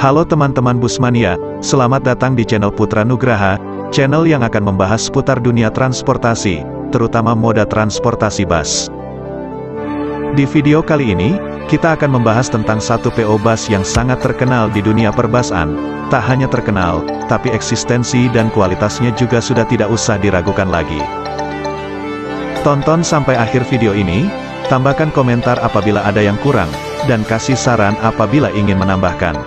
Halo teman-teman Busmania, selamat datang di channel Putra Nugraha, channel yang akan membahas seputar dunia transportasi, terutama moda transportasi bus. Di video kali ini, kita akan membahas tentang satu PO bus yang sangat terkenal di dunia perbasan. Tak hanya terkenal, tapi eksistensi dan kualitasnya juga sudah tidak usah diragukan lagi. Tonton sampai akhir video ini, tambahkan komentar apabila ada yang kurang, dan kasih saran apabila ingin menambahkan.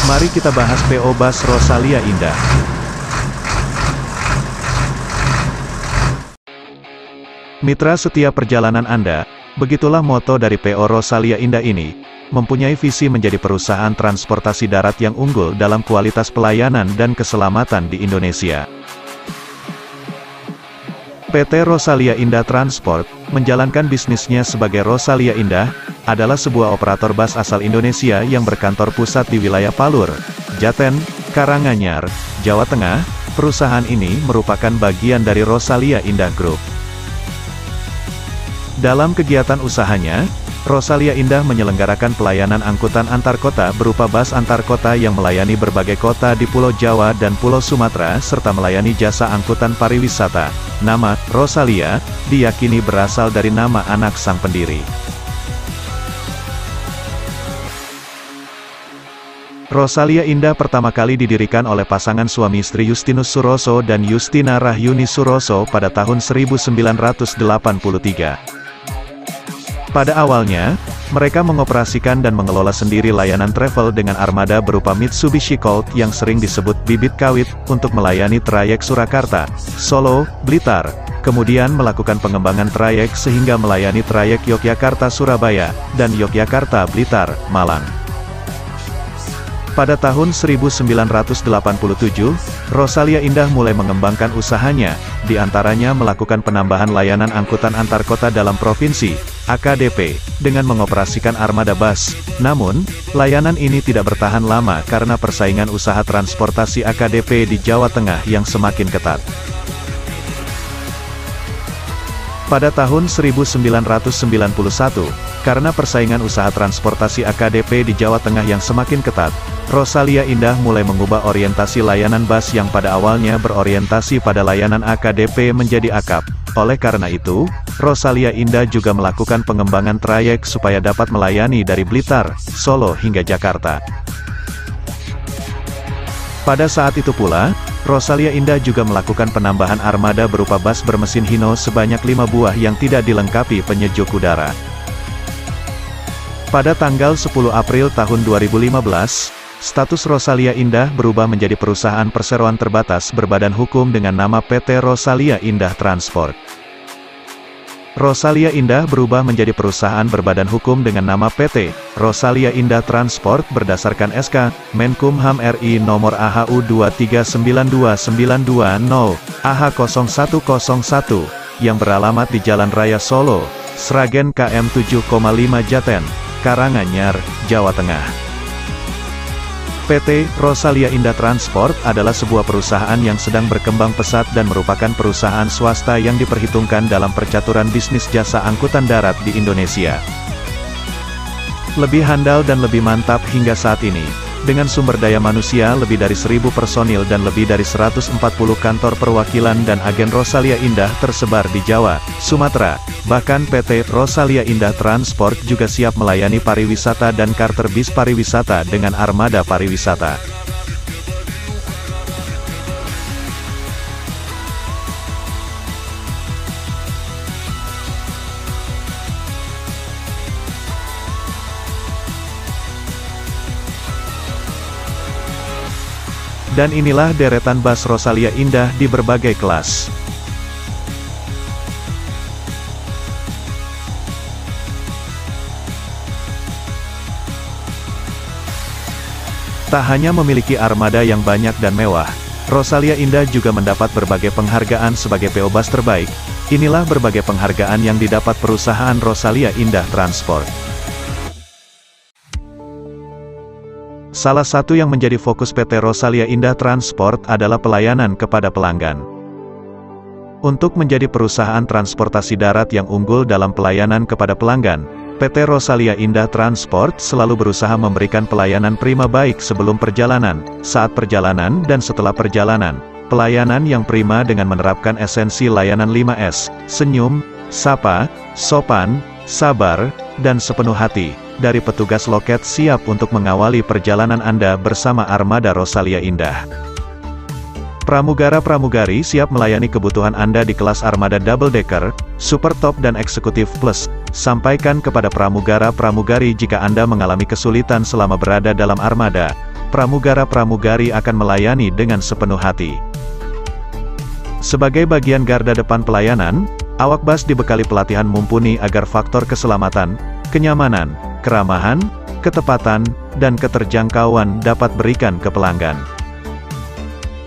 Mari kita bahas PO Bus Rosalia Indah. Mitra setia perjalanan Anda, begitulah moto dari PO Rosalia Indah ini, mempunyai visi menjadi perusahaan transportasi darat yang unggul dalam kualitas pelayanan dan keselamatan di Indonesia. PT Rosalia Indah Transport, menjalankan bisnisnya sebagai Rosalia Indah, adalah sebuah operator bus asal Indonesia yang berkantor pusat di wilayah Palur, Jaten, Karanganyar, Jawa Tengah. Perusahaan ini merupakan bagian dari Rosalia Indah Group. Dalam kegiatan usahanya, Rosalia Indah menyelenggarakan pelayanan angkutan antar kota berupa bus antar kota yang melayani berbagai kota di Pulau Jawa dan Pulau Sumatera serta melayani jasa angkutan pariwisata. Nama Rosalia diyakini berasal dari nama anak sang pendiri. Rosalia Indah pertama kali didirikan oleh pasangan suami istri Justinus Suroso dan Justina Rahyuni Suroso pada tahun 1983. Pada awalnya, mereka mengoperasikan dan mengelola sendiri layanan travel dengan armada berupa Mitsubishi Colt yang sering disebut bibit kawit, untuk melayani trayek Surakarta, Solo, Blitar, kemudian melakukan pengembangan trayek sehingga melayani trayek Yogyakarta Surabaya, dan Yogyakarta Blitar, Malang. Pada tahun 1987, Rosalia Indah mulai mengembangkan usahanya, di antaranya melakukan penambahan layanan angkutan antar kota dalam provinsi, AKDP, dengan mengoperasikan armada bus. Namun, layanan ini tidak bertahan lama karena persaingan usaha transportasi AKDP di Jawa Tengah yang semakin ketat. Pada tahun 1991, karena persaingan usaha transportasi AKDP di Jawa Tengah yang semakin ketat, Rosalia Indah mulai mengubah orientasi layanan bus yang pada awalnya berorientasi pada layanan AKDP menjadi AKAP. Oleh karena itu, Rosalia Indah juga melakukan pengembangan trayek supaya dapat melayani dari Blitar, Solo hingga Jakarta. Pada saat itu pula, Rosalia Indah juga melakukan penambahan armada berupa bus bermesin Hino sebanyak 5 buah yang tidak dilengkapi penyejuk udara. Pada tanggal 10 April tahun 2015, status Rosalia Indah berubah menjadi perusahaan perseroan terbatas berbadan hukum dengan nama PT Rosalia Indah Transport. Rosalia Indah berubah menjadi perusahaan berbadan hukum dengan nama PT Rosalia Indah Transport berdasarkan SK Menkumham RI nomor AHU 2392920 AH0101 yang beralamat di Jalan Raya Solo, Sragen KM 7,5 Jaten, Karanganyar, Jawa Tengah. PT Rosalia Indah Transport adalah sebuah perusahaan yang sedang berkembang pesat dan merupakan perusahaan swasta yang diperhitungkan dalam percaturan bisnis jasa angkutan darat di Indonesia. Lebih handal dan lebih mantap hingga saat ini, dengan sumber daya manusia lebih dari 1.000 personil dan lebih dari 140 kantor perwakilan dan agen Rosalia Indah tersebar di Jawa, Sumatera. Bahkan PT Rosalia Indah Transport juga siap melayani pariwisata dan charter bis pariwisata dengan armada pariwisata. Dan inilah deretan bus Rosalia Indah di berbagai kelas. Tak hanya memiliki armada yang banyak dan mewah, Rosalia Indah juga mendapat berbagai penghargaan sebagai PO Bus terbaik. Inilah berbagai penghargaan yang didapat perusahaan Rosalia Indah Transport. Salah satu yang menjadi fokus PT Rosalia Indah Transport adalah pelayanan kepada pelanggan. Untuk menjadi perusahaan transportasi darat yang unggul dalam pelayanan kepada pelanggan, PT Rosalia Indah Transport selalu berusaha memberikan pelayanan prima baik sebelum perjalanan, saat perjalanan dan setelah perjalanan. Pelayanan yang prima dengan menerapkan esensi layanan 5S, senyum, sapa, sopan, sabar, dan sepenuh hati. Dari petugas loket siap untuk mengawali perjalanan Anda bersama Armada Rosalia Indah. Pramugara-pramugari siap melayani kebutuhan Anda di kelas Armada Double Decker, Super Top dan Eksekutif Plus. Sampaikan kepada pramugara-pramugari jika Anda mengalami kesulitan selama berada dalam armada. Pramugara-pramugari akan melayani dengan sepenuh hati. Sebagai bagian garda depan pelayanan, awak bus dibekali pelatihan mumpuni agar faktor keselamatan, kenyamanan, keramahan, ketepatan, dan keterjangkauan dapat berikan ke pelanggan.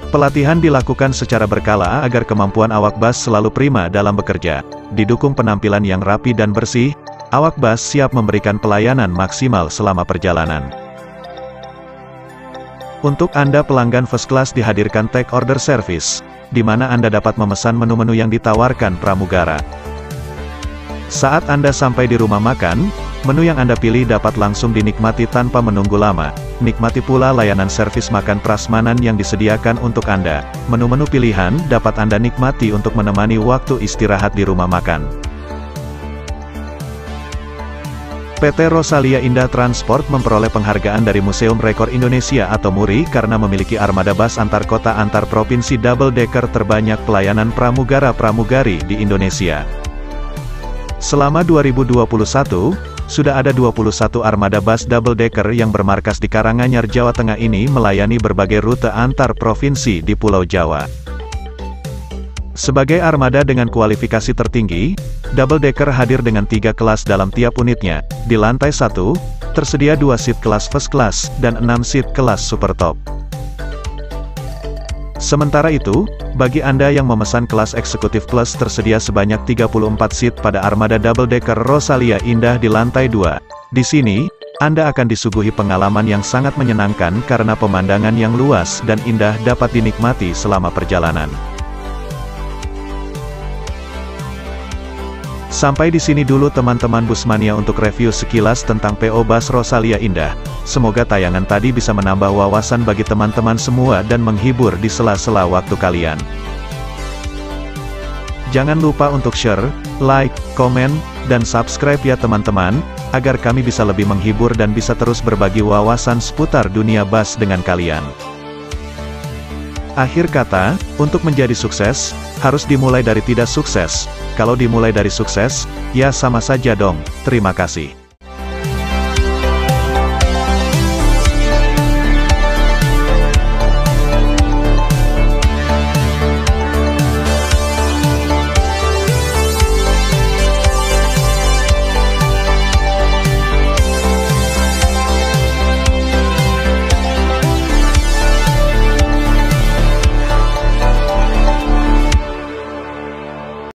Pelatihan dilakukan secara berkala agar kemampuan awak bus selalu prima dalam bekerja. Didukung penampilan yang rapi dan bersih, awak bus siap memberikan pelayanan maksimal selama perjalanan. Untuk Anda pelanggan first class dihadirkan take order service, di mana Anda dapat memesan menu-menu yang ditawarkan pramugara. Saat Anda sampai di rumah makan, menu yang Anda pilih dapat langsung dinikmati tanpa menunggu lama. Nikmati pula layanan servis makan prasmanan yang disediakan untuk Anda. Menu-menu pilihan dapat Anda nikmati untuk menemani waktu istirahat di rumah makan. PT Rosalia Indah Transport memperoleh penghargaan dari Museum Rekor Indonesia atau MURI karena memiliki armada bus antar kota antar provinsi double decker terbanyak pelayanan pramugara-pramugari di Indonesia. Selama 2021, sudah ada 21 armada bus double decker yang bermarkas di Karanganyar, Jawa Tengah ini melayani berbagai rute antar provinsi di Pulau Jawa. Sebagai armada dengan kualifikasi tertinggi, double decker hadir dengan 3 kelas dalam tiap unitnya. Di lantai 1, tersedia 2 seat kelas first class dan 6 seat kelas super top. Sementara itu, bagi Anda yang memesan kelas Eksekutif Plus tersedia sebanyak 34 seat pada armada double decker Rosalia Indah di lantai 2. Di sini, Anda akan disuguhi pengalaman yang sangat menyenangkan karena pemandangan yang luas dan indah dapat dinikmati selama perjalanan. Sampai di sini dulu teman-teman Busmania untuk review sekilas tentang PO Bus Rosalia Indah. Semoga tayangan tadi bisa menambah wawasan bagi teman-teman semua dan menghibur di sela-sela waktu kalian. Jangan lupa untuk share, like, komen, dan subscribe ya teman-teman, agar kami bisa lebih menghibur dan bisa terus berbagi wawasan seputar dunia bus dengan kalian. Akhir kata, untuk menjadi sukses, harus dimulai dari tidak sukses. Kalau dimulai dari sukses, ya sama saja dong. Terima kasih.